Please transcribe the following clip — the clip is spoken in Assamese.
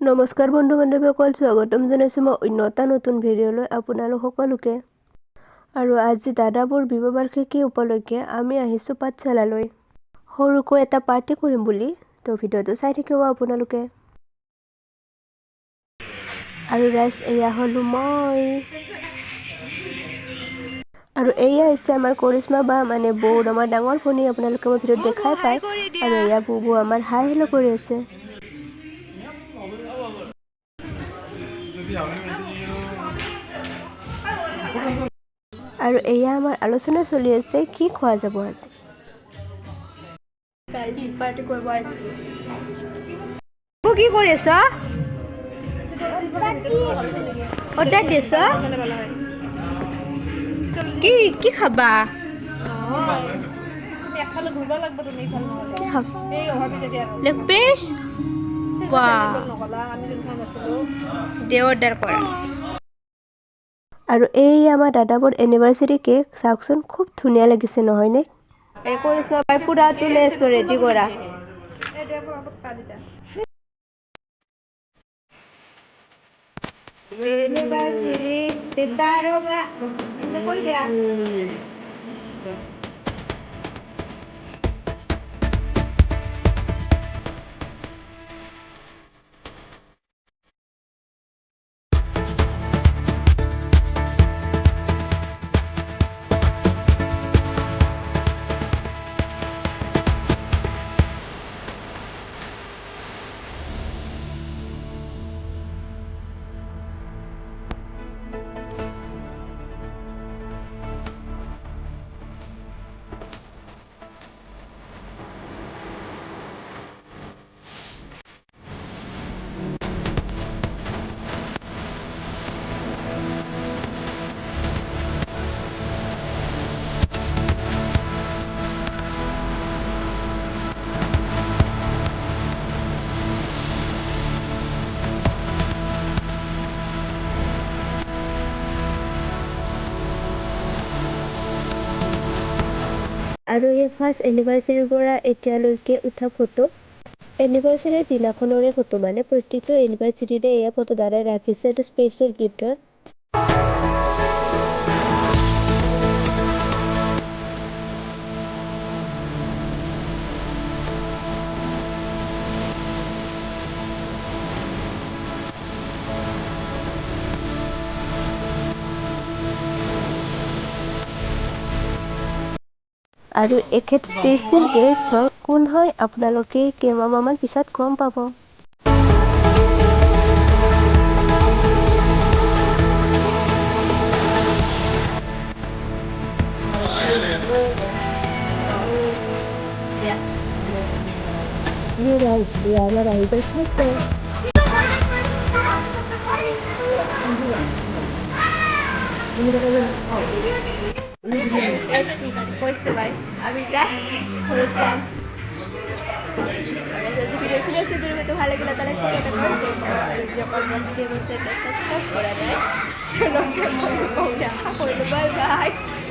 নমস্কাৰ বন্ধু বান্ধৱীসকল, স্বাগতম জনাইছোঁ মই অন্য এটা নতুন ভিডিঅ'লৈ আপোনালোক সকলোকে। আৰু আজি দাদাবোৰ বিবাহ বাৰ্ষিকী উপলক্ষে আমি আহিছোঁ পাঠশালালৈ সৰুকৈ এটা পাৰ্টি কৰিম বুলি। তো ভিডিঅ'টো চাই থাকিব আপোনালোকে। আৰু ৰাইজ এয়া হ'লো মই, আৰু এয়া হৈছে আমাৰ কৰিশ্মা বা মানে বৌ, আমাৰ ডাঙৰ ভনী। আপোনালোকে মই ভিডিঅ'ত দেখাই পায়। আৰু এয়া বৌ আমাৰ হাই হেল্ল' কৰি আছে। আৰু এয়া আমাৰ আলোচনা চলি আছে কি খোৱা যাব আজি। পাৰ্টি কৰিব আহিছোঁ। কি কৰি আছ? অৰ্ডাৰ দিছ? কি খাবা? Leg piece? দে অৰ্ডাৰ কৰা। আৰু এই আমাৰ দাদাবোৰ এনিভাৰ্চাৰী কেক চাওকচোন, খুব ধুনীয়া লাগিছে নহয়নে? এই কৰিশ্মা বাই পুৰা তুলে আছো ৰেডি কৰা। আৰু এই ফাৰ্ষ্ট এনিভাৰ্চাৰীৰ পৰা এতিয়ালৈকে উঠা ফটো, এনিভাৰ্চাৰীৰ দিনাখনৰে ফটো, মানে প্ৰত্যেকটো এনিভাৰ্চাৰীৰে এয়া ফটো দাদাই ৰাখিছে। এইটো স্পেচিয়েল গিফ্ট হয়। আৰু এখেত স্পেচিয়েল গেষ্ট হয়। কোন হয় আপোনালোকে কেইমাহমান পিছত গম পাব। আমাৰ আহি গ'ল খাইছে। কৈছে ভাই আমি ঘৰত যাম। ভিডিঅ'টো ভাল লাগিলে তাহলে বাই বাই।